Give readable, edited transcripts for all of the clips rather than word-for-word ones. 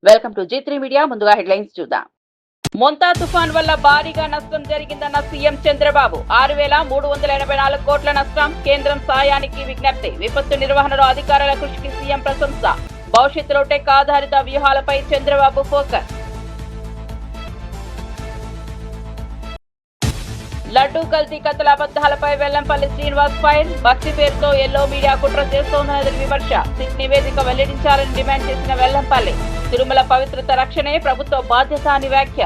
Welcome to G3 media. ముందుగా headlines చూద్దాం. మొంతా తుఫాన్ వల్ల భారీగా నష్టం జరిగిందన్న సీఎం చంద్రబాబు. 6,384 కోట్ల నష్టం. కేంద్రం సాయానికి విజ్ఞప్తి. విపత్తు నిర్వహణలో అధికారుల కృషికి సీఎం ప్రశంస. భవిష్యత్తులో టెక్ ఆధారిత వ్యూహాలపై చంద్రబాబు ఫోకస్. లడ్డూ కల్తీ కథల అబద్దాలపై వెల్లంపల్లి శ్రీనివాస్ ఫైర్. భక్తి పేరుతో ఎల్లో మీడియా కుట్ర చేస్తోందన్నది విమర్శ. సిట్ నివేదిక వెల్లడించాలని డిమాండ్ చేసిన వెల్లంపల్లి. తిరుమల పవిత్రత రక్షణే ప్రభుత్వ బాధ్యత అని వ్యాఖ్య.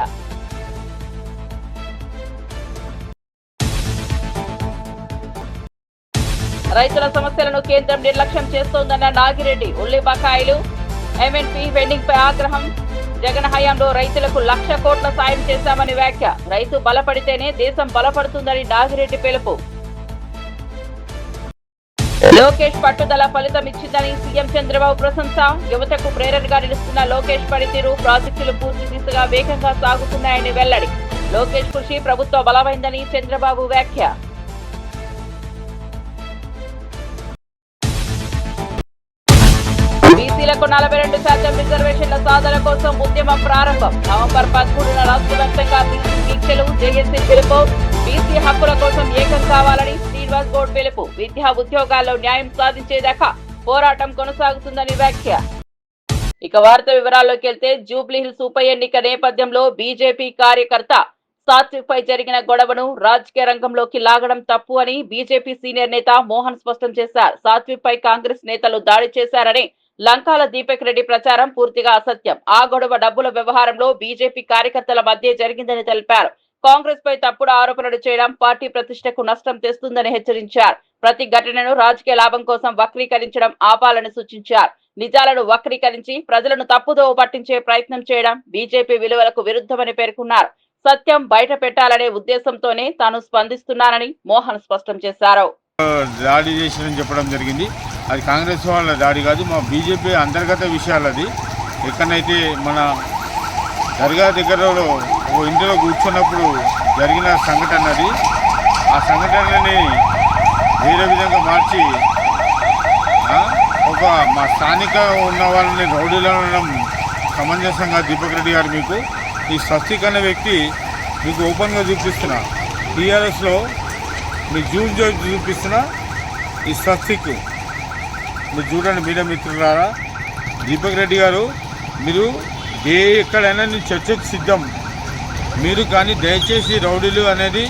రైతుల సమస్యలను కేంద్రం నిర్లక్ష్యం చేస్తోందన్న నాగిరెడ్డి. ఉల్లి బకాయిలు ఎంఎన్పీ వెండింగ్ పై ఆగ్రహం. జగన్ హయాంలో రైతులకు 1,00,000 కోట్ల సాయం చేశామని వ్యాఖ్య. రైతు బలపడితేనే దేశం బలపడుతుందని నాగిరెడ్డి పిలుపు. లోకేష్ పట్టుదల ఫలితం ఇచ్చిందని సీఎం చంద్రబాబు ప్రశంస. యువతకు ప్రేరణగా నిలుస్తున్న లోకేష్ పనితీరు, ప్రాజెక్టులు పూర్తి దిశగా వేగంగా సాగుతున్నాయని వెల్లడి. లోకేష్ కృషి ప్రభుత్వ బలమైందని చంద్రబాబు వ్యాఖ్య. బీసీలకు 42% రిజర్వేషన్ల సాధన కోసం ఉద్యమం ప్రారంభం. నవంబర్ 13న రాష్ట్ర వ్యాప్తంగా బీసీ దీక్షలు. జేఏసీ పిలుపు. బీసీ హక్కుల కోసం ఏకం కావాలని శ్రీనివాస్ గౌడ్ పిలుపు. విద్యా ఉద్యోగాల్లో న్యాయం సాధించేదాకా పోరాటం కొనసాగుతుందని వ్యాఖ్య. ఇక వార్త వివరాల్లోకి వెళ్తే, జూబ్లీహిల్స్ ఉప ఎన్నిక నేపథ్యంలో బీజేపీ కార్యకర్త సాత్విక్ పై జరిగిన గొడవను రాజకీయ రంగంలోకి లాగడం తప్పు అని బీజేపీ సీనియర్ నేత మోహన్ స్పష్టం చేశారు. సాత్విక్ పై కాంగ్రెస్ నేతలు దాడి చేశారని లంకాల దీపక్ రెడ్డి ప్రచారం పూర్తిగా అసత్యం. ఆ గొడవ డబ్బుల వ్యవహారంలో బీజేపీ కార్యకర్తల మధ్య జరిగిందని తెలిపారు. కాంగ్రెస్ పై తప్పుడు ఆరోపణలు చేయడం పార్టీ ప్రతిష్టకు నష్టం తెస్తుందని హెచ్చరించారు. ప్రతి ఘటనను రాజకీయ లాభం కోసం వక్రీకరించడం ఆపాలని సూచించారు. నిజాలను వక్రీకరించి ప్రజలను తప్పుదోవ పట్టించే ప్రయత్నం చేయడం బీజేపీ విలువలకు విరుద్ధమని పేర్కొన్నారు. సత్యం బయట పెట్టాలనే ఉద్దేశంతోనే తాను స్పందిస్తున్నానని మోహన్ స్పష్టం చేశారు. దాడి చేసినని చెప్పడం జరిగింది. అది కాంగ్రెస్ వాళ్ళ దాడి కాదు, మా బీజేపీ అంతర్గత విషయాలు. అది ఎక్కడైతే మన దర్గా దగ్గరలో ఓ ఇంటిలో కూర్చున్నప్పుడు జరిగిన సంఘటన అది. ఆ సంఘటనని వేరే విధంగా మార్చి ఒక మా స్థానిక ఉన్న వాళ్ళని రౌడీలో ఉండడం సమంజసంగా దీపక్ రెడ్డి గారు మీకు ఈ స్వస్తిక్ అనే వ్యక్తి మీకు ఓపెన్గా చూపిస్తున్నా. టీఆర్ఎస్లో మీ జూమ్ చూపిస్తున్నా ఈ స్వస్తిక్ మీరు చూడండి. మీడియా మిత్రులారా, దీపక్ రెడ్డి గారు మీరు ఎక్కడైనా నేను చర్చకు సిద్ధం. మీరు కానీ దయచేసి రౌడీలు అనేది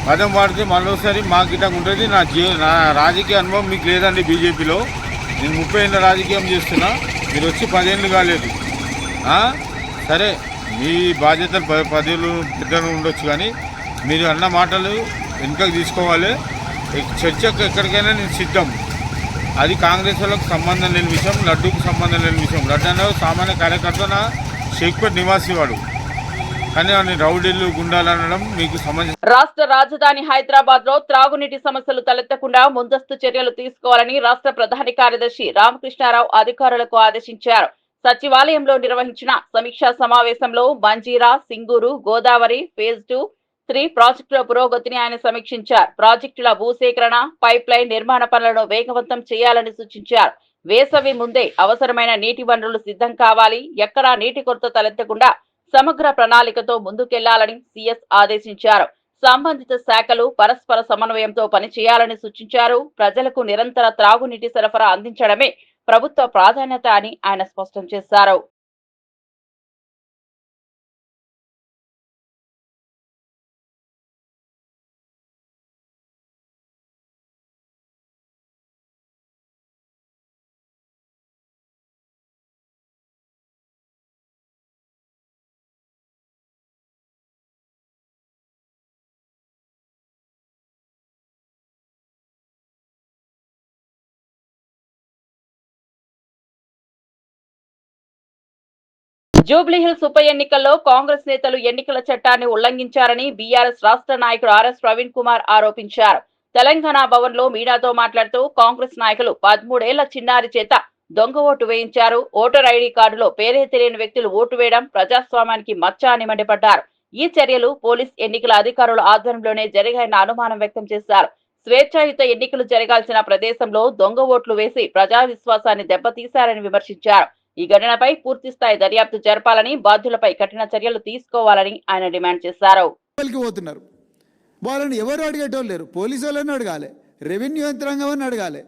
పదం వాడితే మరోసారి మా గిట్టకు ఉంటుంది. నా రాజకీయ అనుభవం మీకు లేదండి. బీజేపీలో నేను 30 ఏళ్ళ రాజకీయం చేస్తున్నా. మీరు వచ్చి 10 ఏళ్ళు కాలేదు. సరే, మీ బాధ్యతలు 10 ఏళ్ళు పెద్దలు ఉండొచ్చు, కానీ మీరు అన్న మాటలు వెనుకకు తీసుకోవాలి. చర్చకు ఎక్కడికైనా నేను సిద్ధం. అది కాంగ్రెస్ వాళ్ళకు సంబంధం లేని విషయం, లడ్డూకు సంబంధం లేని విషయం. లడ్డు అనే సామాన్య కార్యకర్త, నా షేక్పేట్ నివాసి వాడు, కానీ వాడిని రౌడీలు గుండాలు అనడం మీకు సంబంధించి. రాష్ట్ర రాజధాని హైదరాబాద్ లో త్రాగునీటి సమస్యలు తలెత్తకుండా ముందస్తు చర్యలు తీసుకోవాలని రాష్ట్ర ప్రధాన కార్యదర్శి రామకృష్ణారావు అధికారులకు ఆదేశించారు. సచివాలయంలో నిర్వహించిన సమీక్షా సమావేశంలో మంజీరా, సింగూరు, గోదావరి ఫేజ్ 2, 3 ప్రాజెక్టుల పురోగతిని ఆయన సమీక్షించారు. ప్రాజెక్టుల భూసేకరణ, పైప్ లైన్ నిర్మాణ పనులను వేగవంతం చేయాలని సూచించారు. వేసవి ముందే అవసరమైన నీటి వనరులు సిద్ధం కావాలి. ఎక్కడా నీటి కొరత తలెత్తకుండా సమగ్ర ప్రణాళికతో ముందుకెళ్లాలని సీఎస్ ఆదేశించారు. సంబంధిత శాఖలు పరస్పర సమన్వయంతో పనిచేయాలని సూచించారు. ప్రజలకు నిరంతర త్రాగునీటి సరఫరా అందించడమే ప్రభుత్వ ప్రాధాన్యత అని ఆయన స్పష్టం చేశారు. జూబ్లీహిల్స్ ఉప ఎన్నికల్లో కాంగ్రెస్ నేతలు ఎన్నికల చట్టాన్ని ఉల్లంఘించారని బీఆర్ఎస్ రాష్ట్ర నాయకుడు ఆర్ఎస్ ప్రవీణ్ కుమార్ ఆరోపించారు. తెలంగాణ భవన్ లో మీడియాతో మాట్లాడుతూ కాంగ్రెస్ నాయకులు 13 ఏళ్ల చిన్నారి చేత దొంగ ఓటు వేయించారు. ఓటర్ ఐడి కార్డులో పేరే తెలియని వ్యక్తులు ఓటు వేయడం ప్రజాస్వామ్యానికి మచ్చ అని మండిపడ్డారు. ఈ చర్యలు పోలీస్ ఎన్నికల అధికారుల ఆధ్వర్యంలోనే జరిగాయన్న అనుమానం వ్యక్తం చేశారు. స్వేచ్ఛాయుత ఎన్నికలు జరగాల్సిన ప్రదేశంలో దొంగ ఓట్లు వేసి ప్రజా విశ్వాసాన్ని దెబ్బతీశారని విమర్శించారు. ఈ ఘటనపై పూర్తి స్థాయి దర్యాప్తు జరపాలని, బాధ్యులపై కఠిన చర్యలు తీసుకోవాలని ఆయన డిమాండ్ చేశారు. వాళ్ళని ఎవరు అడిగేటోళ్ళు లేరు. పోలీసు వాళ్ళని అడగాలి, రెవెన్యూ యంత్రాంగం అని అడగాలి,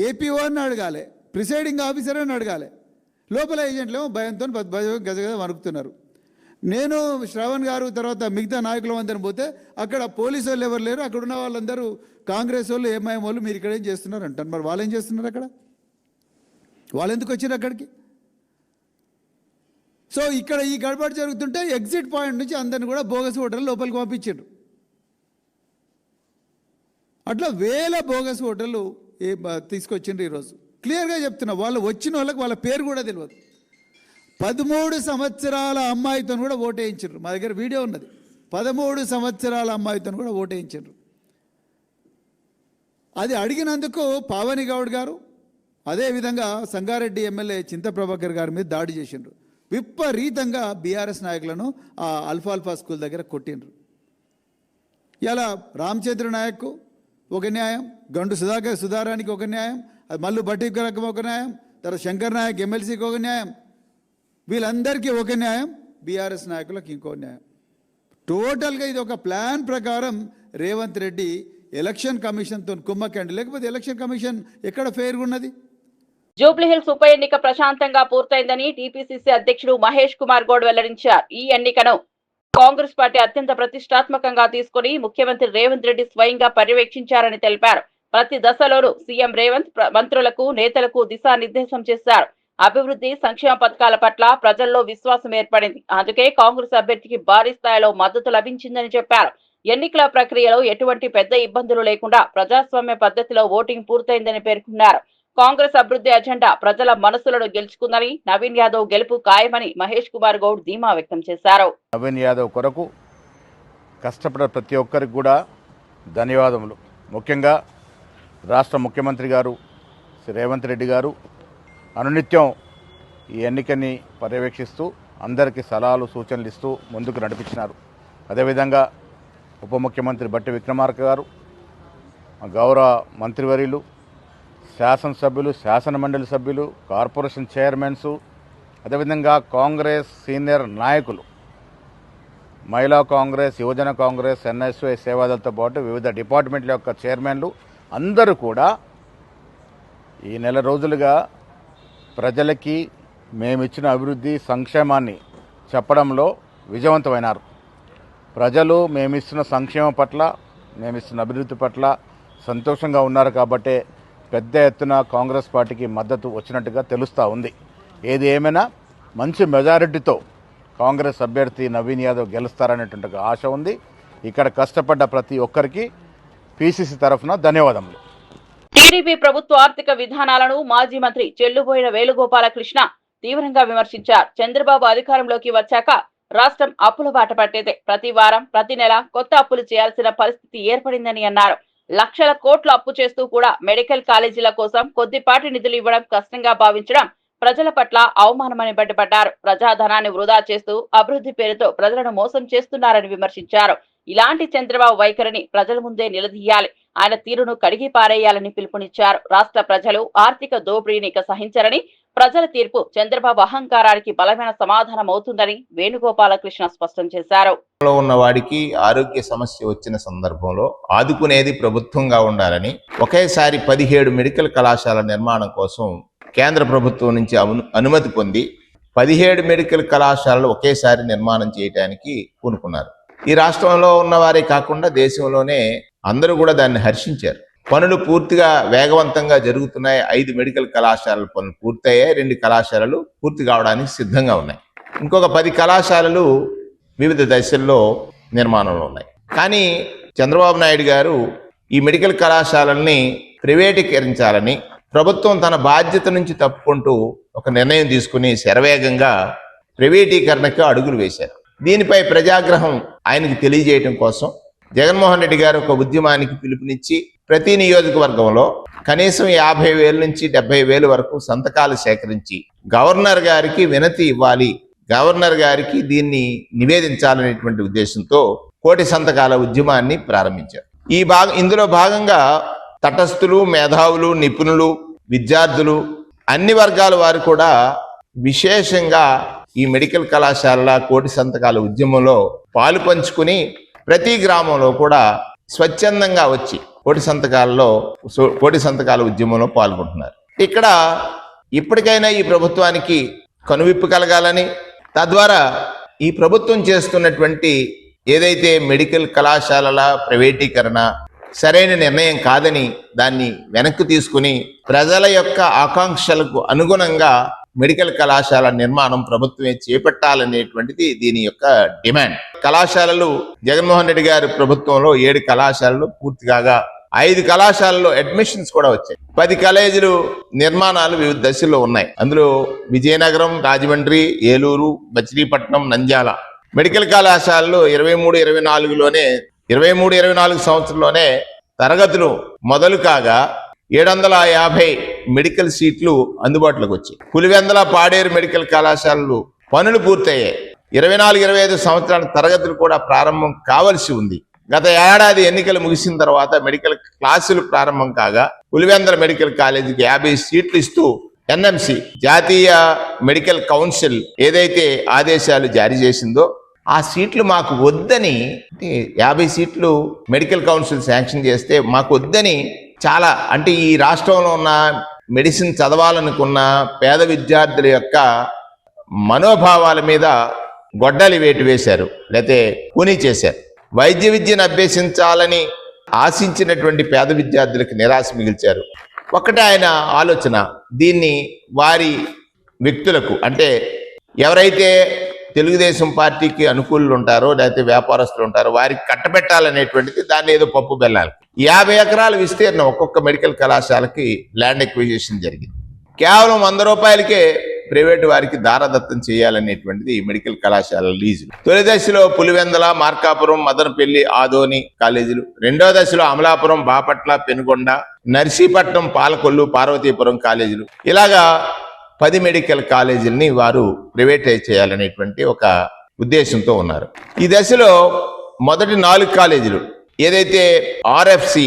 ఏపీఓ అని అడగాలి, ప్రిసైడింగ్ ఆఫీసర్ అని అడగాలి. లోపల ఏజెంట్లు ఏమో భయంతో గజగజ వణుకుతున్నారు. నేను శ్రవణ్ గారు తర్వాత మిగతా నాయకులు అందరిని పోతే అక్కడ పోలీసు వాళ్ళు ఎవరు లేరు. అక్కడ ఉన్న వాళ్ళందరూ కాంగ్రెస్ వాళ్ళు, ఎంఐఎం వాళ్ళు మీరు ఇక్కడ ఏం చేస్తున్నారు అంటారు. మరి వాళ్ళు ఏం చేస్తున్నారు అక్కడ? వాళ్ళు ఎందుకు వచ్చారు అక్కడికి? సో ఇక్కడ ఈ గడబడి జరుగుతుంటే ఎగ్జిట్ పాయింట్ నుంచి అందరిని కూడా బోగస్ ఓటర్లు లోపలికి పంపించారు. అట్లా వేల బోగస్ ఓటర్లు తీసుకొచ్చిండ్రు. ఈరోజు క్లియర్గా చెప్తున్నా, వాళ్ళు వచ్చిన వాళ్ళకి వాళ్ళ పేరు కూడా తెలియదు. 13 సంవత్సరాల అమ్మాయితో కూడా ఓటేయించారు. మా దగ్గర వీడియో ఉన్నది. 13 సంవత్సరాల అమ్మాయితో కూడా ఓటేయించారు. అది అడిగినందుకు పావని గౌడ్ గారు, అదేవిధంగా సంగారెడ్డి ఎమ్మెల్యే చింత ప్రభాకర్ గారి మీద దాడి చేసిండ్రు. విపరీతంగా బీఆర్ఎస్ నాయకులను ఆ అల్ఫాల్ఫా స్కూల్ దగ్గర కొట్టిండ్రు. ఇలా రామచంద్ర నాయక్ ఒక న్యాయం, గండు సుధారానికి ఒక న్యాయం, అది మల్లు భట్టికరకు ఒక న్యాయం, తర్వాత శంకర్ నాయక్ ఎమ్మెల్సీకి ఒక న్యాయం, వీళ్ళందరికీ ఒక న్యాయం, బీఆర్ఎస్ నాయకులకు ఇంకో న్యాయం. టోటల్గా ఇది ఒక ప్లాన్ ప్రకారం రేవంత్ రెడ్డి ఎలక్షన్ కమిషన్తో కుమ్మక్కండి. లేకపోతే ఎలక్షన్ కమిషన్ ఎక్కడ ఫెయిర్గా ఉన్నది? జూబ్లీహిల్స్ ఉప ఎన్నిక ప్రశాంతంగా పూర్తయిందని టీపీసీసీ అధ్యక్షుడు మహేష్ కుమార్ గౌడ్ వెల్లడించారు. ఈ ఎన్నికను కాంగ్రెస్ పార్టీ అత్యంత ప్రతిష్టాత్మకంగా తీసుకుని ముఖ్యమంత్రి రేవంత్ రెడ్డి స్వయంగా పర్యవేక్షించారని తెలిపారు. ప్రతి దశలోనూ సీఎం రేవంత్ మంత్రులకు, నేతలకు దిశానిర్దేశం చేశారు. అభివృద్ధి, సంక్షేమ పథకాల పట్ల ప్రజల్లో విశ్వాసం ఏర్పడింది. అందుకే కాంగ్రెస్ అభ్యర్థికి భారీ స్థాయిలో మద్దతు లభించిందని చెప్పారు. ఎన్నికల ప్రక్రియలో ఎటువంటి పెద్ద ఇబ్బందులు లేకుండా ప్రజాస్వామ్య పద్ధతిలో ఓటింగ్ పూర్తయిందని పేర్కొన్నారు. కాంగ్రెస్ అభివృద్ధి అజెండా ప్రజల మనసులను గెలుచుకుందని, నవీన్ యాదవ్ గెలుపు ఖాయమని మహేష్ కుమార్ గౌడ్ ధీమా వ్యక్తం చేశారు. నవీన్ యాదవ్ కొరకు కష్టపడే ప్రతి ఒక్కరికి కూడా ధన్యవాదములు. ముఖ్యంగా రాష్ట్ర ముఖ్యమంత్రి గారు శ్రీ రేవంత్ రెడ్డి గారు అనునిత్యం ఈ ఎన్నికని పర్యవేక్షిస్తూ అందరికీ సలహాలు, సూచనలు ఇస్తూ ముందుకు నడిపించినారు. అదేవిధంగా ఉప ముఖ్యమంత్రి బట్టి విక్రమార్క గారు, గౌరవ మంత్రివర్యులు, శాసనసభ్యులు, శాసనమండలి సభ్యులు, కార్పొరేషన్ చైర్మన్స్, అదేవిధంగా కాంగ్రెస్ సీనియర్ నాయకులు, మహిళా కాంగ్రెస్, యువజన కాంగ్రెస్, ఎన్ఎస్వై సేవాదళతో పాటు వివిధ డిపార్ట్మెంట్ల యొక్క చైర్మన్లు అందరూ కూడా ఈ నెల రోజులుగా ప్రజలకి మేమిచ్చిన అభివృద్ధి, సంక్షేమాన్ని చెప్పడంలో విజయవంతమైనారు. ప్రజలు మేమిస్తున్న సంక్షేమం పట్ల, మేమిస్తున్న అభివృద్ధి పట్ల సంతోషంగా ఉన్నారు. కాబట్టే పెద్ద ఎత్తున కాంగ్రెస్ పార్టీకి మద్దతు వచ్చినట్టుగా తెలుస్తూ ఉంది. ఏది ఏమైనా మంచి మెజారిటీతో కాంగ్రెస్ అభ్యర్థి నవీన్ యాదవ్ గెలుస్తారనేటువంటి ఆశ ఉంది. ఇక్కడ కష్టపడ్డ ప్రతి ఒక్కరికి పీసీసీ తరఫున ధన్యవాదములు. టీడీపీ ప్రభుత్వ ఆర్థిక విధానాలను మాజీ మంత్రి చెల్లుబోయిన వేణుగోపాలకృష్ణ తీవ్రంగా విమర్శించారు. చంద్రబాబు అధికారంలోకి వచ్చాక రాష్ట్రం అప్పుల బాట పట్టేదే. ప్రతి వారం, ప్రతి నెల కొత్త అప్పులు చేయాల్సిన పరిస్థితి ఏర్పడిందని అన్నారు. లక్షల కోట్ల అప్పు చేస్తూ కూడా మెడికల్ కాలేజీల కోసం కొద్దిపాటి నిధులు ఇవ్వడం కష్టంగా భావించడం ప్రజల పట్ల అవమానమని మండిపడ్డారు. ప్రజాధనాన్ని వృధా చేస్తూ అభివృద్ధి పేరుతో ప్రజలను మోసం చేస్తున్నారని విమర్శించారు. ఇలాంటి చంద్రబాబు వైఖరిని ప్రజల ముందే నిలదీయాలి, ఆయన తీరును కడిగి పారేయాలని పిలుపునిచ్చారు. రాష్ట్ర ప్రజలు ఆర్థిక దోపిడీని సహించరని, ప్రజల తీర్పు చంద్రబాబు అహంకారానికి బలమైన సమాధానం అవుతుందని వేణుగోపాలకృష్ణ స్పష్టం చేశారు. ఉన్న వాడికి ఆరోగ్య సమస్య వచ్చిన సందర్భంలో ఆదుకునేది ప్రభుత్వంగా ఉండాలని ఒకేసారి 17 మెడికల్ కళాశాల నిర్మాణం కోసం కేంద్ర ప్రభుత్వం నుంచి అనుమతి పొంది 17 మెడికల్ కళాశాలలు ఒకేసారి నిర్మాణం చేయడానికి పూనుకున్నారు. ఈ రాష్ట్రంలో ఉన్నవారే కాకుండా దేశంలోనే అందరూ కూడా దాన్ని హర్షించారు. పనులు పూర్తిగా వేగవంతంగా జరుగుతున్నాయి. 5 మెడికల్ కళాశాలల పనులు పూర్తయ్యాయి. 2 కళాశాలలు పూర్తి కావడానికి సిద్ధంగా ఉన్నాయి. ఇంకొక 10 కళాశాలలు వివిధ దశల్లో నిర్మాణంలో ఉన్నాయి. కానీ చంద్రబాబు నాయుడు గారు ఈ మెడికల్ కళాశాలల్ని ప్రైవేటీకరించాలని ప్రభుత్వం తన బాధ్యత నుంచి తప్పుకుంటూ ఒక నిర్ణయం తీసుకుని శరవేగంగా ప్రైవేటీకరణకు అడుగులు వేశారు. దీనిపై ప్రజాగ్రహం ఆయనకి తెలియజేయటం కోసం జగన్మోహన్ రెడ్డి గారు ఒక ఉద్యమానికి పిలుపునిచ్చి ప్రతి నియోజకవర్గంలో కనీసం 50,000 నుంచి 70,000 వరకు సంతకాలు సేకరించి గవర్నర్ గారికి వినతి ఇవ్వాలి, గవర్నర్ గారికి దీన్ని నివేదించాలనేటువంటి ఉద్దేశంతో 1,000,000 సంతకాల ఉద్యమాన్ని ప్రారంభించారు. ఇందులో భాగంగా తటస్థులు, మేధావులు, నిపుణులు, విద్యార్థులు, అన్ని వర్గాల వారు కూడా విశేషంగా ఈ మెడికల్ కళాశాలల కోటి సంతకాల ఉద్యమంలో పాలు పంచుకుని ప్రతి గ్రామంలో కూడా స్వచ్ఛందంగా వచ్చి కోటి సంతకాల ఉద్యమంలో పాల్గొంటున్నారు. ఇక్కడ ఇప్పటికైనా ఈ ప్రభుత్వానికి కనువిప్పు కలగాలని, తద్వారా ఈ ప్రభుత్వం చేస్తున్నటువంటి ఏదైతే మెడికల్ కళాశాలల ప్రైవేటీకరణ సరైన నిర్ణయం కాదని దాన్ని వెనక్కి తీసుకుని ప్రజల యొక్క ఆకాంక్షలకు అనుగుణంగా మెడికల్ కళాశాల నిర్మాణం ప్రభుత్వమే చేపట్టాలనేటువంటిది దీని యొక్క డిమాండ్. కళాశాలలు జగన్మోహన్ రెడ్డి గారి ప్రభుత్వంలో 7 కళాశాలలు పూర్తి కాగా 5 కళాశాలలో అడ్మిషన్స్ కూడా వచ్చాయి. 10 కాలేజీలు నిర్మాణాలు వివిధ దశల్లో ఉన్నాయి. అందులో విజయనగరం, రాజమండ్రి, ఏలూరు, మచిలీపట్నం, నంద్యాల మెడికల్ కళాశాలలో 23-24 సంవత్సరంలోనే తరగతులు మొదలు కాగా 750 మెడికల్ సీట్లు అందుబాటులోకి వచ్చాయి. పులివెందుల, పాడేరు మెడికల్ కళాశాలలు పనులు పూర్తయ్యాయి. 24-25 సంవత్సరాల తరగతులు కూడా ప్రారంభం కావాల్సి ఉంది. గత ఏడాది ఎన్నికలు ముగిసిన తర్వాత మెడికల్ క్లాసులు ప్రారంభం కాగా పులివెందుల మెడికల్ కాలేజీకి 50 సీట్లు ఇస్తూ ఎన్ఎంసి జాతీయ మెడికల్ కౌన్సిల్ ఏదైతే ఆదేశాలు జారీ చేసిందో ఆ సీట్లు మాకు వద్దని, 50 సీట్లు మెడికల్ కౌన్సిల్ శాంక్షన్ చేస్తే మాకు వద్దని చాలా ఈ రాష్ట్రంలో ఉన్న మెడిసిన్ చదవాలనుకున్న పేద విద్యార్థుల యొక్క మనోభావాల మీద గొడ్డలి వేటు వేశారు, లేకపోతే కూనీ చేశారు. వైద్య విద్యను అభ్యసించాలని ఆశించినటువంటి పేద విద్యార్థులకు నిరాశ మిగిల్చారు. ఒక్కటే ఆయన ఆలోచన, దీన్ని వారి వ్యక్తులకు ఎవరైతే తెలుగుదేశం పార్టీకి అనుకూలులు ఉంటారో లేకపోతే వ్యాపారస్తులు ఉంటారో వారికి కట్టబెట్టాలనేటువంటిది. దాన్ని ఏదో పప్పు బెల్లాలి. 50 ఎకరాల విస్తీర్ణం ఒక్కొక్క మెడికల్ కళాశాలకి ల్యాండ్ ఎక్విజిషన్ జరిగింది. కేవలం 100 రూపాయలకే ప్రైవేటు వారికి దారదత్తం చేయాలనేటువంటిది మెడికల్ కళాశాల లీజులు. తొలి దశలో పులివెందుల, మార్కాపురం, మదనపల్లి, ఆదోని కాలేజీలు, రెండో దశలో అమలాపురం, బాపట్ల, పెనుగొండ, నర్సీపట్నం, పాలకొల్లు, పార్వతీపురం కాలేజీలు, ఇలాగా 10 మెడికల్ కాలేజీలని వారు ప్రైవేటైజ్ చేయాలనేటువంటి ఒక ఉద్దేశంతో ఉన్నారు. ఈ దశలో మొదటి 4 కాలేజీలు ఏదైతే ఆర్ఎఫ్సి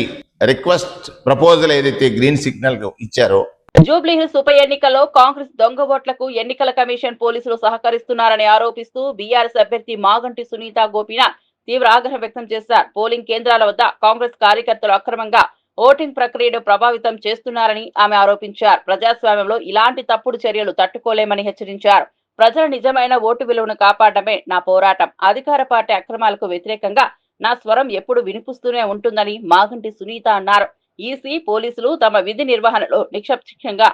రిక్వెస్ట్ ప్రపోజల్ ఏదైతే గ్రీన్ సిగ్నల్ ఇచ్చారో, జూబ్లీహిల్స్ ఉప ఎన్నికల్లో కాంగ్రెస్ దొంగ ఓట్లకు ఎన్నికల కమిషన్ పోలీసులు సహకరిస్తున్నారని ఆరోపిస్తూ బీఆర్ఎస్ అభ్యర్థి మాగంటి సునీత గోపీనాథ్ తీవ్ర ఆగ్రహం వ్యక్తం చేశారు. పోలింగ్ కేంద్రాల వద్ద కాంగ్రెస్ కార్యకర్తలు అక్రమంగా ఓటింగ్ ప్రక్రియను ప్రభావితం చేస్తున్నారని ఆమె ఆరోపించారు. ప్రజాస్వామ్యంలో ఇలాంటి తప్పుడు చర్యలు తట్టుకోలేమని హెచ్చరించారు. ప్రజల నిజమైన ఓటు విలువను కాపాడమే నా పోరాటం. అధికార పార్టీ అక్రమాలకు వ్యతిరేకంగా నా స్వరం ఎప్పుడు వినిపిస్తూనే ఉంటుందని మాగంటి సునీత అన్నారు. ఈసీ, పోలీసులు తమ విధి నిర్వహణలో నిష్పక్షంగా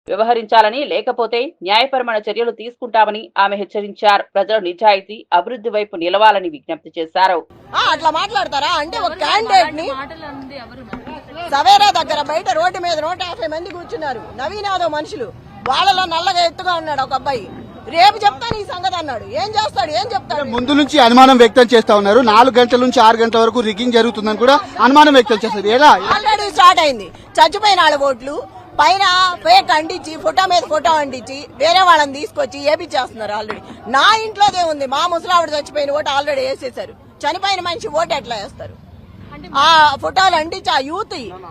వ్యవహరించాలని, లేకపోతే న్యాయపరమైన చర్యలు తీసుకుంటామని ఆమె హెచ్చరించారు. ప్రజలు నిజాయితీ, అభివృద్ధి వైపు నిలవాలని విజ్ఞప్తి చేశారు. అట్లా మాట్లాడతారా అంటే ఒక క్యాండిడేట్ ని సవేరా దగ్గర బయట రోడ్డు మీద 150 మంది కూర్చున్నారు. నవీన్ యాదవ్ మనుషులు, వాళ్ళలో నల్లగా ఎత్తుగా ఉన్నాడు ఒక అబ్బాయి. రేపు చెప్తాను ఈ సంగతి అన్నాడు. ఏం చేస్తాడు, ఏం చెప్తాడు? ముందు నుంచి అనుమానం వ్యక్తం చేస్తా ఉన్నారు. 4 గంటల నుంచి 6 గంటల వరకు రిగ్గింగ్ జరుగుతుందని కూడా అనుమానం వ్యక్తం చేస్తారు. ఎలా ఆల్రెడీ స్టార్ట్ అయింది. చచ్చిపోయిన వాళ్ళ ఓట్లు పైన ఫేక్ అంటించి, ఫోటో మీద ఫోటో అంటించి వేరే వాళ్ళని తీసుకొచ్చి ఏపిచ్చేస్తున్నారు. ఆల్రెడీ నా ఇంట్లోదే ఉంది. మా ముసలావిడ చచ్చిపోయిన ఓటు ఆల్రెడీ వేసేసారు. చనిపోయిన మనిషి ఓటు ఎట్లా వేస్తారు? ఆ ఫోటోలు అంటించి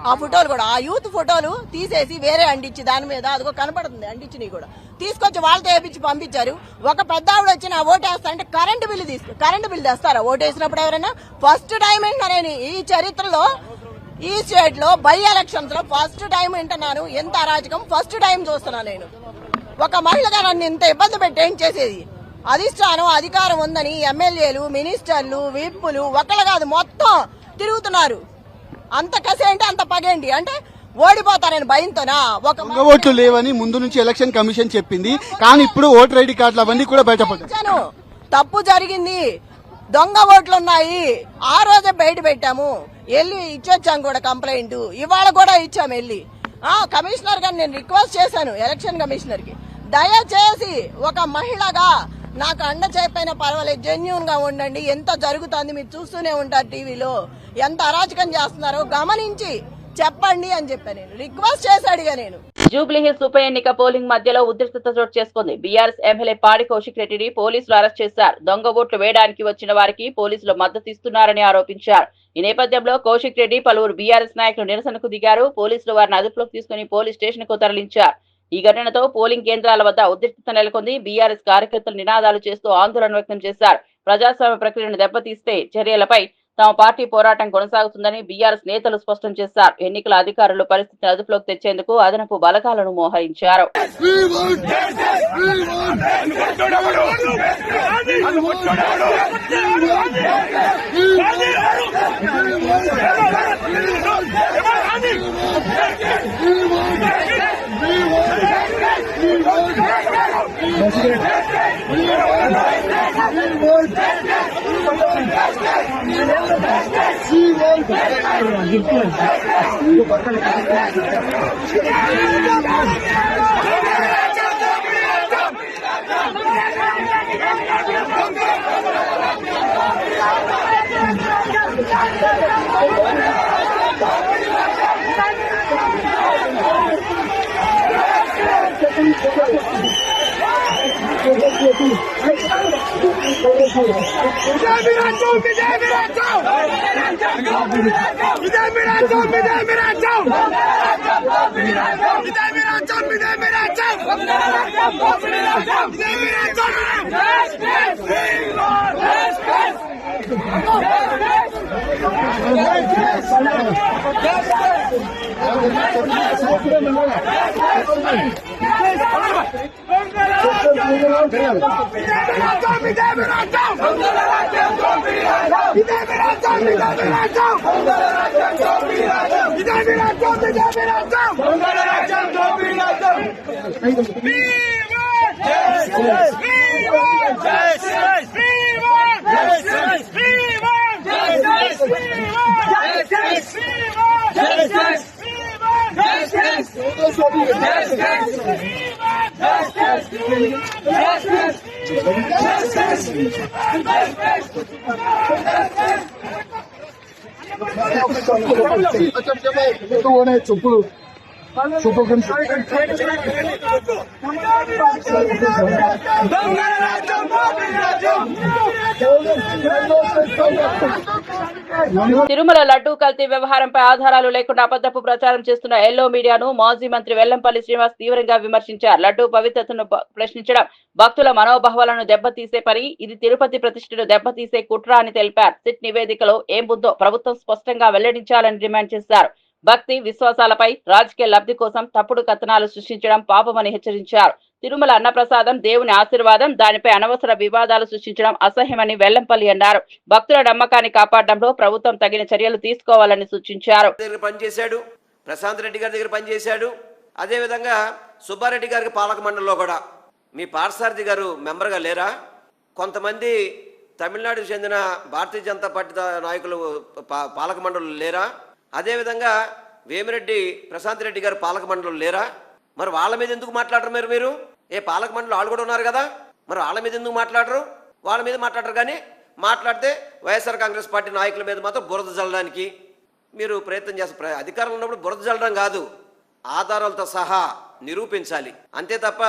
ఆ ఫోటోలు కూడా ఆ యూత్ ఫోటోలు తీసేసి వేరే అంటించి దాని మీద అదిగో కనపడుతుంది అంటించి కూడా తీసుకొచ్చి వాళ్ళతో వేపించి పంపించారు. ఒక పెద్ద ఆవిడ వచ్చి నా ఓటు వేస్తా అంటే కరెంటు బిల్లు తెస్తారా ఓటు వేసినప్పుడు? ఎవరైనా ఫస్ట్ టైం నేను ఈ చరిత్రలో ఈ స్టేట్ లో బై ఎలక్షన్స్ లో ఫస్ట్ టైం వింటున్నాను. ఎంత అరాచకం ఫస్ట్ టైం చూస్తున్నా నేను. ఒక మహిళగా నన్ను ఇంత ఇబ్బంది పెట్టి ఏం చేసేది? అధిష్టానం అధికారం ఉందని ఎమ్మెల్యేలు, మినిస్టర్లు, విప్పులు ఒకళ్ళు కాదు మొత్తం తిరుగుతున్నారు. అంత కసేంటి, అంత పగేంటి అంటే ఓడిపోతారని భయంతోనా? ఒక ఓట్లు లేవని ముందు నుంచి ఎలక్షన్ కమిషన్ చెప్పింది. కానీ ఇప్పుడు ఓటర్ ఐడి కార్డులు అవన్నీ కూడా బయటపడ్డాయి. తప్పు జరిగింది, దొంగ ఓట్లు ఉన్నాయి. ఆ రోజే బయట పెట్టాము, వెళ్ళి ఇచ్చొచ్చాం కూడా కంప్లైంట్. ఇవాళ కూడా ఇచ్చాము వెళ్ళి. కమిషనర్ గారు నేను రిక్వెస్ట్ చేశాను ఎలక్షన్ కమిషనర్ కి, దయచేసి ఒక మహిళగా నాకు అండ చేయకపోయినా పర్వాలేదు, జెన్యూన్ గా ఉండండి. ఎంత జరుగుతుంది మీరు చూస్తూనే ఉంటారు టీవీలో, ఎంత అరాచకం చేస్తున్నారో గమనించి చెప్పండి అని చెప్పా. నేను రిక్వెస్ట్ చేశాడుగా. నేను జూబ్లీహిల్స్ ఉప ఎన్నిక పోలింగ్ మధ్యలో ఉద్రిక్తత చోటు చేసుకుంది. బీఆర్ఎస్ ఎమ్మెల్యే పాడి కౌశిక్ రెడ్డిని పోలీసులు అరెస్ట్ చేశారు. దొంగ ఓట్లు వేయడానికి వచ్చిన వారికి పోలీసులు మద్దతు ఇస్తున్నారని ఆరోపించారు. ఈ నేపథ్యంలో కౌశిక్ రెడ్డి పలువురు బీఆర్ఎస్ నాయకులు నిరసనకు దిగారు. పోలీసులు వారిని అదుపులోకి తీసుకుని పోలీస్ స్టేషన్ కు తరలించారు. ఈ ఘటనతో పోలింగ్ కేంద్రాల వద్ద ఉద్రిక్తత నెలకొంది. బీఆర్ఎస్ కార్యకర్తలు నినాదాలు చేస్తూ ఆందోళన వ్యక్తం చేశారు. ప్రజాస్వామ్య ప్రక్రియను దెబ్బతీస్తే చర్యలపై తమ పార్టీ పోరాటం కొనసాగుతుందని బీఆర్ఎస్ నేతలు స్పష్టం చేశారు. ఎన్నికల అధికారులు పరిస్థితిని అదుపులోకి తెచ్చేందుకు అదనపు బలగాలను మోహరించారు. చెప్పులు తిరుమల లడ్డూ కల్తీ వ్యవహారంపై ఆధారాలు లేకుండా అబద్ధపు ప్రచారం చేస్తున్న ఎల్లో మీడియాను మాజీ మంత్రి వెల్లంపల్లి శ్రీనివాస్ తీవ్రంగా విమర్శించారు. లడ్డూ పవిత్రతను ప్రశ్నించడం భక్తుల మనోభావాలను దెబ్బతీసే పని, ఇది తిరుపతి ప్రతిష్టను దెబ్బతీసే కుట్ర అని తెలిపారు. సిట్ నివేదికలో ఏముందో ప్రభుత్వం స్పష్టంగా వెల్లడించాలని డిమాండ్ చేశారు. భక్తి విశ్వాసాలపై రాజకీయ లబ్ధి కోసం తప్పుడు కథనాలు సృష్టించడం పాపమని హెచ్చరించారు. తిరుమల అన్నప్రసాదం దేవుని ఆశీర్వాదం, దానిపై అనవసర వివాదాలు సృష్టించడం అసహ్యమని వెల్లంపల్లి అన్నారు. భక్తుల నమ్మకాన్ని కాపాడడంలో ప్రభుత్వం తగిన చర్యలు తీసుకోవాలని సూచించారు. పనిచేశాడు, ప్రశాంత్ రెడ్డి గారి దగ్గర పనిచేశాడు. అదేవిధంగా సుబ్బారెడ్డి గారికి పాలక మండలిలో కూడా మీ పార్సారథి గారు మెంబర్గా లేరా? కొంతమంది తమిళనాడుకు చెందిన భారతీయ జనతా పార్టీ నాయకులు పాలక మండలి లేరా? అదేవిధంగా వేమిరెడ్డి ప్రశాంత్ రెడ్డి గారు పాలక మండలి లేరా? మరి వాళ్ళ మీద ఎందుకు మాట్లాడరు? మీరు ఏ పాలక మండలి వాళ్ళు కూడా ఉన్నారు కదా, మరి వాళ్ళ మీద ఎందుకు మాట్లాడరు? వాళ్ళ మీద మాట్లాడరు. కానీ మాట్లాడితే వైఎస్ఆర్ కాంగ్రెస్ పార్టీ నాయకుల మీద మాత్రం బురద జల్లడానికి మీరు ప్రయత్నం చేస్తారు. అధికారంలో ఉన్నప్పుడు బురద జల్లడం కాదు, ఆధారాలతో సహా నిరూపించాలి. అంతే తప్ప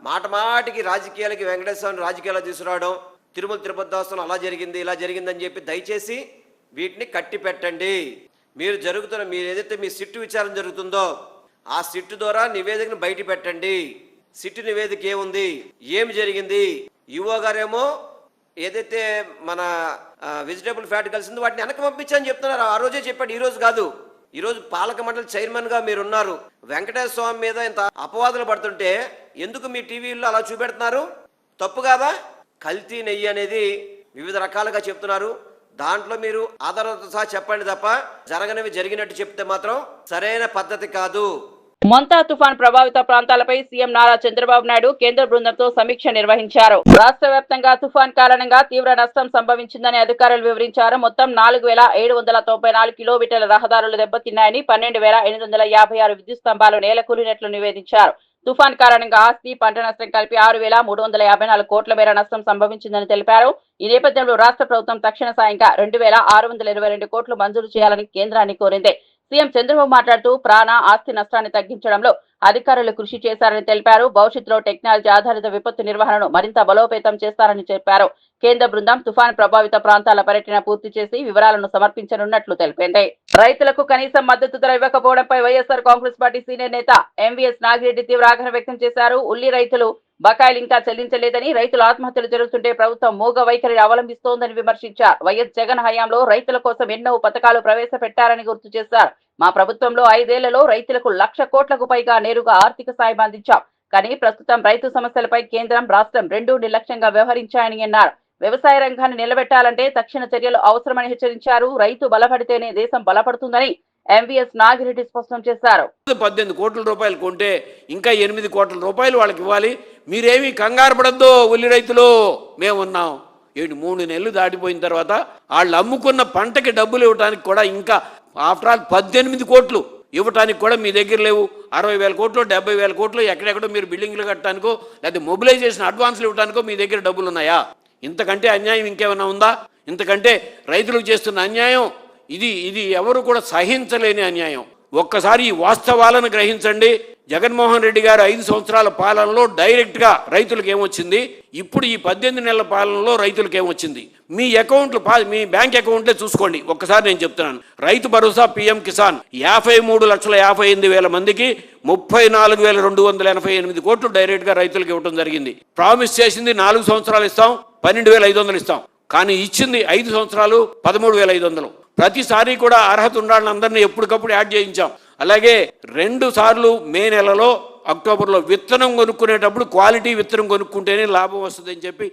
మాట మాటికి రాజకీయాలకి వెంకటేశ్వరని రాజకీయాలు తీసుకురావడం, తిరుమల తిరుపతి దేవస్థానం అలా జరిగింది ఇలా జరిగిందని చెప్పి దయచేసి వీటిని కట్టి పెట్టండి. మీరు ఏదైతే మీ సిట్టు విచారణ జరుగుతుందో ఆ సిట్టు ద్వారా నివేదికను బయట పెట్టండి. సిట్టు నివేదిక ఏముంది, ఏమి జరిగింది? యువ గారేమో ఏదైతే మన వెజిటేబుల్ ఫ్యాట్ కలిసిందో వాటిని వెనక్కి పంపించని చెప్తున్నారు. ఆ రోజే చెప్పాడు, ఈ రోజు కాదు. ఈ రోజు పాలక మండలి చైర్మన్ గా మీరున్నారు. వెంకటేశ్వర స్వామి మీద ఇంత అపవాదులు పడుతుంటే ఎందుకు మీ టీవీల్లో అలా చూపెడుతున్నారు? తప్పు కాదా? కల్తీ నెయ్యి అనేది వివిధ రకాలుగా చెప్తున్నారు. దాంట్లో మీరు ఆధారాలతో సహా చెప్పండి తప్ప జరగనివి జరిగినట్టు చెప్తే మాత్రం సరైన పద్ధతి కాదు. మొంతా తుఫాన్ ప్రభావిత ప్రాంతాలపై సీఎం నారా చంద్రబాబు నాయుడు కేంద్ర బృందంతో సమీక్ష నిర్వహించారు. రాష్ట్ర వ్యాప్తంగా తుఫాన్ కారణంగా తీవ్ర నష్టం సంభవించిందని అధికారులు వివరించారు. మొత్తం 4794 కిలోమీటర్ల రహదారులు దెబ్బతిన్నాయని, 12856 విద్యుత్ స్తంభాలు నేలకూలినట్లు నివేదించారు. తుఫాన్ కారణంగా ఆస్తి, పంట నష్టం కలిపి 6354 కోట్ల మేర నష్టం సంభవించిందని తెలిపారు. ఈ నేపథ్యంలో రాష్ట్ర ప్రభుత్వం తక్షణ సాయంగా 2622 కోట్లు మంజూరు చేయాలని కేంద్రాన్ని కోరింది. సీఎం చంద్రబాబు మాట్లాడుతూ ప్రాణ ఆస్తి నష్టాన్ని తగ్గించడంలో అధికారులు కృషి చేశారని తెలిపారు. భవిష్యత్తులో టెక్నాలజీ ఆధారిత విపత్తు నిర్వహణను మరింత బలోపేతం చేస్తారని చెప్పారు. కేంద్ర బృందం తుఫాన్ ప్రభావిత ప్రాంతాల పర్యటన పూర్తి చేసి వివరాలను సమర్పించనున్నట్లు తెలిపింది. రైతులకు కనీసం మద్దతు ధర ఇవ్వకపోవడంపై వైఎస్ఆర్ కాంగ్రెస్ పార్టీ సీనియర్ నేత ఎంవీఎస్ నాగిరెడ్డి తీవ్ర ఆగ్రహం వ్యక్తం చేశారు. ఉల్లి రైతులు బకాయిలు ఇంకా చెల్లించలేదని, రైతుల ఆత్మహత్యలు జరుగుతుంటే ప్రభుత్వం మూగ వైఖరిని అవలంబిస్తోందని విమర్శించారు. వైఎస్ జగన్ హయాంలో రైతుల కోసం ఎన్నో పథకాలు ప్రవేశపెట్టారని గుర్తు చేశారు. మా ప్రభుత్వంలో 5 ఏళ్లలో రైతులకు 1,00,000 కోట్లకు పైగా నేరుగా ఆర్థిక సాయం అందించాం. కానీ ప్రస్తుతం రైతు సమస్యలపై కేంద్రం, రాష్ట్రం రెండూ నిర్లక్ష్యంగా వ్యవహరించాయని అన్నారు. వ్యవసాయ రంగాన్ని నిలబెట్టాలంటే తక్షణ చర్యలు అవసరమని హెచ్చరించారు. రైతు బలపడితేనే దేశం బలపడుతుందని ఎంవీఎస్ నాగిరెడ్డి స్పష్టం చేశారు. 18 కోట్ల రూపాయలు కొంటే ఇంకా 8 కోట్ల రూపాయలు వాళ్ళకి ఇవ్వాలి. మీరేమీ కంగారు పడద్దు, ఉల్లి రైతులు మేమున్నాం. 3 నెలలు దాటిపోయిన తర్వాత వాళ్ళు అమ్ముకున్న పంటకి డబ్బులు ఇవ్వడానికి కూడా ఇంకా ఆఫ్టర్ ఆల్ 18 కోట్లు ఇవ్వటానికి కూడా మీ దగ్గర లేవు. 60,000 కోట్లు, 70,000 కోట్లు ఎక్కడెక్కడో మీరు బిల్డింగ్లు కట్టడానికో లేకపోతే మొబిలైజేషన్ అడ్వాన్స్లు ఇవ్వడానికో మీ దగ్గర డబ్బులు ఉన్నాయా? ఇంతకంటే అన్యాయం ఇంకేమైనా ఉందా? ఇంతకంటే రైతులకు చేస్తున్న అన్యాయం ఇది ఎవరు కూడా సహించలేని అన్యాయం. ఒక్కసారి ఈ వాస్తవాలను గ్రహించండి. జగన్మోహన్ రెడ్డి గారు 5 సంవత్సరాల పాలనలో డైరెక్ట్గా రైతులకు ఏమొచ్చింది, ఇప్పుడు ఈ 18 నెలల పాలనలో రైతులకు ఏమొచ్చింది? మీ అకౌంట్లు, మీ బ్యాంక్ అకౌంట్లే చూసుకోండి. ఒక్కసారి నేను చెప్తున్నాను. రైతు భరోసా పీఎం కిసాన్ 53,58,000 మందికి 34,288 కోట్లు డైరెక్ట్గా రైతులకు ఇవ్వడం జరిగింది. ప్రామిస్ చేసింది 4 సంవత్సరాలు ఇస్తాం, 12,500 ఇస్తాం. కానీ ఇచ్చింది 5 సంవత్సరాలు 13,500. ప్రతిసారి కూడా అర్హత ఉండాలని అందరినీ ఎప్పటికప్పుడు యాడ్ చేయించాం. అలాగే 2 సార్లు మే నెలలో, అక్టోబర్లో విత్తనం కొనుక్కునేటప్పుడు క్వాలిటీ విత్తనం కొనుక్కుంటేనే లాభం వస్తుందని చెప్పి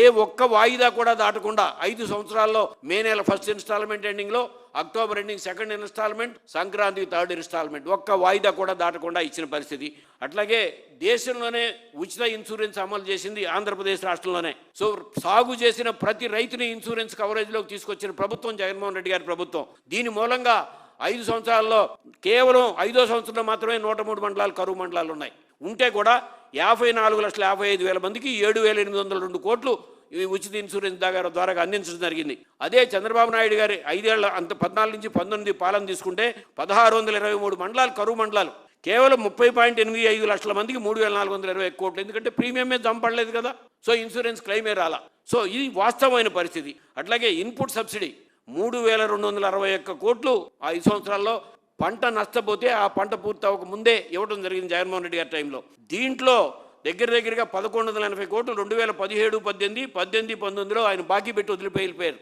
ఏ ఒక్క వాయిదా కూడా దాటకుండా 5 సంవత్సరాల్లో మే నెల ఫస్ట్ ఇన్స్టాల్మెంట్ ఎండింగ్లో, అక్టోబర్ ఎండింగ్ సెకండ్ ఇన్స్టాల్మెంట్, సంక్రాంతికి థర్డ్ ఇన్స్టాల్మెంట్, ఒక్క వాయిదా కూడా దాటకుండా ఇచ్చిన పరిస్థితి. అట్లాగే దేశంలోనే ఉచిత ఇన్సూరెన్స్ అమలు చేసింది ఆంధ్రప్రదేశ్ రాష్ట్రంలోనే. సో సాగు చేసిన ప్రతి రైతుని ఇన్సూరెన్స్ కవరేజ్లోకి తీసుకొచ్చిన ప్రభుత్వం జగన్మోహన్ రెడ్డి గారి ప్రభుత్వం. దీని మూలంగా 5 సంవత్సరాల్లో కేవలం 5వ సంవత్సరంలో మాత్రమే 103 మండలాలు కరువు మండలాలు ఉన్నాయి. ఉంటే కూడా 54,55,000 మందికి 7,802 కోట్లు ఉచిత ఇన్సూరెన్స్ ద్వారా అందించడం జరిగింది. అదే చంద్రబాబు నాయుడు గారి 5 ఏళ్ల 14 నుంచి 19 పాలన తీసుకుంటే 1,623 మండలాలు కరువు మండలాలు, కేవలం 30.85 లక్షల మందికి 3,420 కోట్లు. ఎందుకంటే ప్రీమియమే జంపడలేదు కదా, సో ఇన్సూరెన్స్ క్లెయిమే రాలా. సో ఇది వాస్తవమైన పరిస్థితి. అట్లాగే ఇన్పుట్ సబ్సిడీ 3,261 కోట్లు 5 సంవత్సరాల్లో పంట నష్టపోతే ఆ పంట పూర్తి అవ్వక ముందే ఇవ్వడం జరిగింది జగన్మోహన్ రెడ్డి గారి టైంలో. దీంట్లో దగ్గరగా 1,180 కోట్లు 2017, 18, 19లో ఆయన బాకీ పెట్టి వదిలిపోయారు.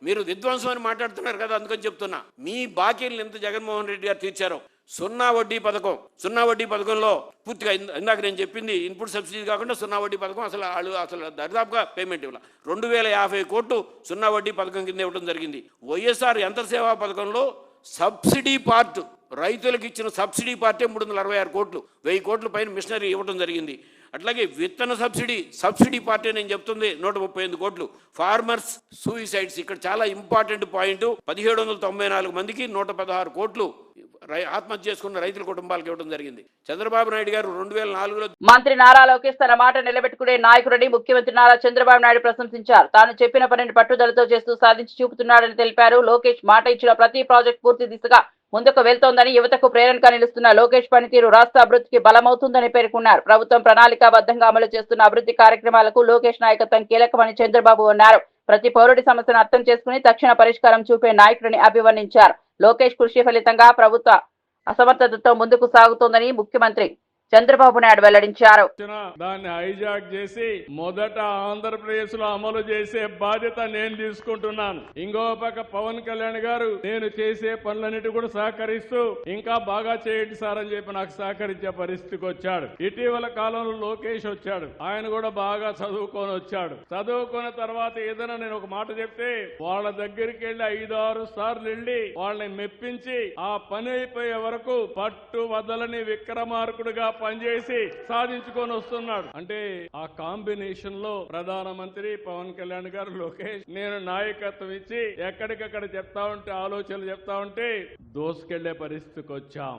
మీరు విధ్వంసం అని మాట్లాడుతున్నారు కదా, అందుకని చెప్తున్నా. మీ బాకీలను ఎంత జగన్మోహన్ రెడ్డి గారు తీర్చారో. సున్నా వడ్డీ పథకంలో పూర్తిగా ఇందాక నేను చెప్పింది ఇన్పుట్ సబ్సిడీ కాకుండా సున్నా వడ్డీ పథకం అసలు దరిదాపుగా పేమెంట్ ఇవ్వాలి. 2,050 కోట్లు సున్నా వడ్డీ పథకం కింద ఇవ్వడం జరిగింది. వైఎస్ఆర్ యంత్ర సేవా పథకంలో సబ్సిడీ పార్ట్, రైతులకు ఇచ్చిన సబ్సిడీ పార్టే 366 కోట్లు, 1000 కోట్ల పైన మిషనరీ ఇవ్వడం జరిగింది. అట్లాగే విత్తన సబ్సిడీ పార్టీ నేను చెప్తుంది 138 కోట్లు. ఫార్మర్స్ సూయిసైడ్స్ ఇక్కడ చాలా ఇంపార్టెంట్ పాయింట్. 1,794 మందికి 116 కోట్లు ఆత్మహత్య చేసుకున్న రైతుల కుటుంబాలకు ఇవ్వడం జరిగింది. చంద్రబాబు నాయుడు గారు 2004లో మంత్రి నారా లోకేష్ తన మాట నిలబెట్టుకునే నాయకుడని ముఖ్యమంత్రి నారా చంద్రబాబు నాయుడు ప్రశంసించారు. తాను చెప్పిన పనిని పట్టుదలతో చేస్తూ సాధించి చూపుతున్నాడని తెలిపారు. లోకేష్ మాట ఇచ్చిన ప్రతి ప్రాజెక్ట్ పూర్తి దిశగా ముందుకు వెళ్తోందని, యువతకు ప్రేరణగా నిలుస్తున్న లోకేష్ పనితీరు రాష్ట్ర అభివృద్ధికి బలమవుతుందని పేర్కొన్నారు. ప్రభుత్వం ప్రణాళికాబద్ధంగా అమలు చేస్తున్న అభివృద్ధి కార్యక్రమాలకు లోకేష్ నాయకత్వం కీలకమని చంద్రబాబు అన్నారు. ప్రతి పౌరుడి సమస్యను అర్థం చేసుకుని తక్షణ పరిష్కారం చూపే నాయకుడిని అభివర్ణించారు. లోకేష్ కృషి ఫలితంగా ప్రభుత్వ అసమర్థతతో ముందుకు సాగుతోందని ముఖ్యమంత్రి చంద్రబాబు నాయుడు వెల్లడించారు. దాన్ని హైజాక్ చేసి మొదట ఆంధ్రప్రదేశ్ లో అమలు చేసే బాధ్యత నేను తీసుకుంటున్నాను. ఇంకో పక్క పవన్ కళ్యాణ్ గారు నేను చేసే పనులన్నిటి కూడా సహకరిస్తూ ఇంకా బాగా చేయండి సార్ అని చెప్పి నాకు సహకరించే పరిస్థితికి వచ్చాడు. ఇటీవల కాలంలో లోకేష్ వచ్చాడు. ఆయన కూడా బాగా చదువుకొని వచ్చాడు. చదువుకున్న తర్వాత ఏదైనా నేను ఒక మాట చెప్తే వాళ్ళ దగ్గరికి వెళ్ళి 5-6 సార్లు వెళ్ళి వాళ్ళని మెప్పించి ఆ పని అయిపోయే వరకు పట్టు వదలని విక్రమార్కుడుగా పనిచేసి సాధించుకొని వస్తున్నాడు. అంటే ఆ కాంబినేషన్ లో ప్రధానమంత్రి పవన్ కళ్యాణ్ గారు, లోకేష్, నేను నాయకత్వం ఇచ్చి ఎక్కడికక్కడ చెప్తా ఉంటే, ఆలోచనలు చెప్తా ఉంటే దోసుకెళ్లే పరిస్థితికి వచ్చాం.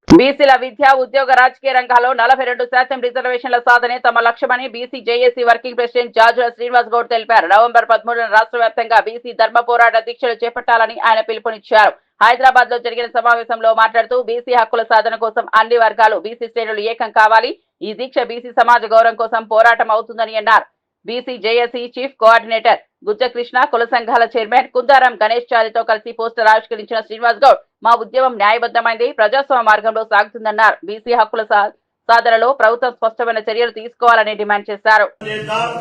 బీసీల విద్య, ఉద్యోగ, రాజకీయ రంగాల్లో 42% రిజర్వేషన్ల సాధనే తమ లక్ష్యమని BC JAC working president Jajula Srinivas Goud తెలిపారు. నవంబర్ 13న రాష్ట్ర వ్యాప్తంగా బీసీ ధర్మ పోరాట దీక్షలు చేపట్టాలని ఆయన పిలుపునిచ్చారు. హైదరాబాద్ లో జరిగిన సమావేశంలో మాట్లాడుతూ బీసీ హక్కుల సాధన కోసం అన్ని వర్గాలు, బీసీ శ్రేణులు ఏకం కావాలి. ఈ దీక్ష బీసీ సమాజ గౌరవం కోసం పోరాటం అవుతుందని అన్నారు. BC JAC chief coordinator Gujja Krishna కుల సంఘాల చైర్మన్ కుందారం గణేష్ చారితో కలిసి పోస్టర్ ఆవిష్కరించిన శ్రీనివాస్ గౌడ్ మా ఉద్యమం న్యాయబద్ధమైంది, ప్రజాస్వామ్య మార్గంలో సాగుతుందన్నారు. బీసీ హక్కుల సాధనలో ప్రభుత్వం స్పష్టమైన చర్యలు తీసుకోవాలని డిమాండ్ చేశారు.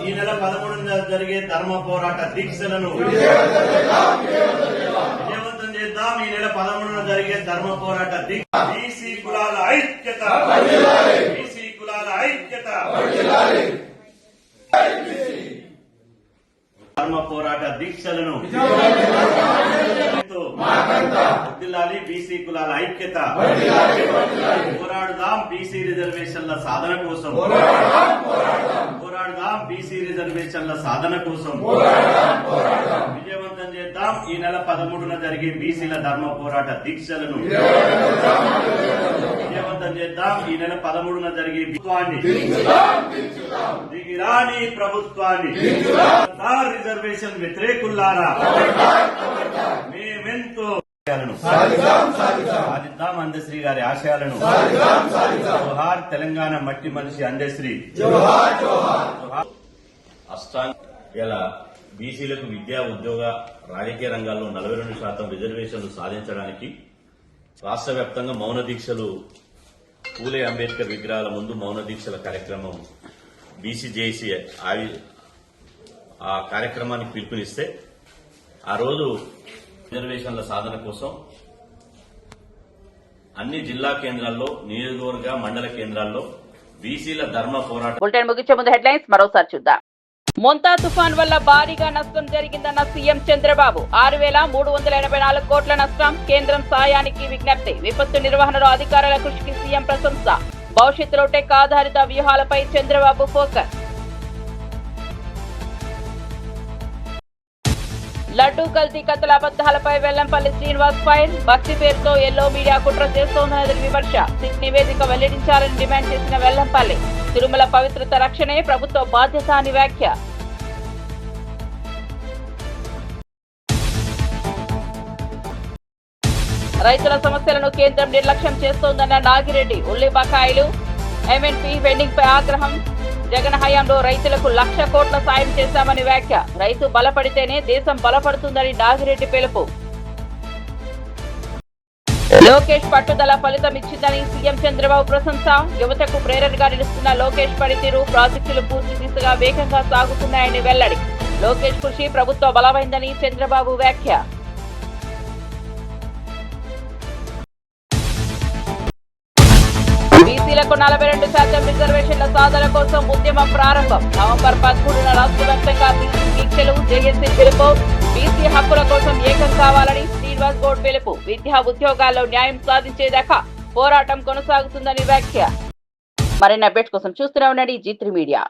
ఈ నెల 13న జరిగే ధర్మ పోరాట దీక్షలను విజయవంతం చేద్దాం. ఈ నెల 13న జరిగే ధర్మ పోరాట దీక్ష బీసీ కులాల ఐక్యత, బీసీ కులాల ఐక్యత, ధర్మ పోరాట దీక్షలను వర్ధిల్లాలి. బీసీ కులాల ఐక్యత, పోరాడుదాం బీసీ రిజర్వేషన్ల సాధన కోసం, పోరాడుదాం బీసీ రిజర్వేషన్ల సాధన కోసం, విజయవంతం చేద్దాం. ఈ నెల 13న జరిగే బీసీల ధర్మ పోరాట దీక్షలను విజయవంతం చేద్దాం. ఈ నెల 13న జరిగే ప్రభుత్వాన్ని దిగిరాని ప్రభుత్వాన్ని రిజర్వేషన్ వ్యతిరేకుల్లారా మేమెంతో సాధిద్దాం అందశ్రీ గారి ఆశయాలను. జోహార్ తెలంగాణ మట్టి మనిషి అందశ్రీ. ఇలా బీసీలకు విద్యా ఉద్యోగ రాజకీయ రంగాల్లో 42% రిజర్వేషన్లు సాధించడానికి రాష్ట్ర వ్యాప్తంగా మౌన దీక్షలు, పూలే అంబేద్కర్ విగ్రహాల ముందు మౌన దీక్షల కార్యక్రమం బీసీజేసీ ఆ కార్యక్రమానికి పిలుపునిస్తే ఆ రోజు రిజర్వేషన్ల సాధన కోసం అన్ని జిల్లా కేంద్రాల్లో, నియోజకవర్గ మండల కేంద్రాల్లో బీసీల ధర్మ పోరాటం. బులెటిన్ ముగించే ముందు హెడ్లైన్స్ మరోసారి చూద్దాం. మొంతా తుఫాన్ వల్ల భారీగా నష్టం జరిగిందన్న సీఎం చంద్రబాబు. 6,384 కోట్ల నష్టం, కేంద్రం సాయానికి విజ్ఞప్తి. విపత్తు నిర్వహణలో అధికారుల కృషికి సీఎం ప్రశంస. భవిష్యత్తులో టెక్ ఆధారిత వ్యూహాలపై చంద్రబాబు ఫోకస్. లడ్డూ కల్తీ కథల అబద్దాలపై వెల్లంపల్లి శ్రీనివాస్ ఫైర్. భక్తి పేరుతో ఎల్లో మీడియా కుట్ర చేస్తోందన్నది విమర్శ. సిట్ నివేదిక వెల్లడించాలని డిమాండ్ చేసిన వెల్లంపల్లి. తిరుమల పవిత్రత రక్షణే ప్రభుత్వ బాధ్యత అని వ్యాఖ్య. రైతుల సమస్యలను కేంద్రం నిర్లక్ష్యం చేస్తోందన్న నాగిరెడ్డి. ఉల్లి బకాయిలు, ఎంఎన్పీ వెండింగ్ పై ఆగ్రహం. జగన్ హయాంలో రైతులకు 1,00,000 కోట్ల సాయం చేశామని వ్యాఖ్య. రైతు బలపడితేనే దేశం బలపడుతుందని నాగిరెడ్డి పిలుపు. లోకేష్ పట్టుదల ఫలితం ఇచ్చిందని సీఎం చంద్రబాబు ప్రశంస. యువతకు ప్రేరణగా నిలుస్తున్న లోకేష్ పనితీరు, ప్రాజెక్టులు పూర్తి దిశగా వేగంగా సాగుతున్నాయని వెల్లడి. లోకేష్ కృషి ప్రభుత్వ బలమైందని చంద్రబాబు వ్యాఖ్య. బీసీలకు 42% రిజర్వేషన్ల సాధన కోసం ఉద్యమం ప్రారంభం. నవంబర్ 13న రాష్ట్ర వ్యాప్తంగా బీసీ దీక్షలు, జేఏసీ పిలుపు. బీసీ హక్కుల కోసం ఏకం కావాలని శ్రీనివాస్ గౌడ్ పిలుపు. విద్యా ఉద్యోగాల్లో న్యాయం సాధించేదాకా పోరాటం కొనసాగుతుందని వ్యాఖ్య. మరిన్ని అప్డేట్స్ కోసం చూస్తూనే ఉండండి G3 మీడియా.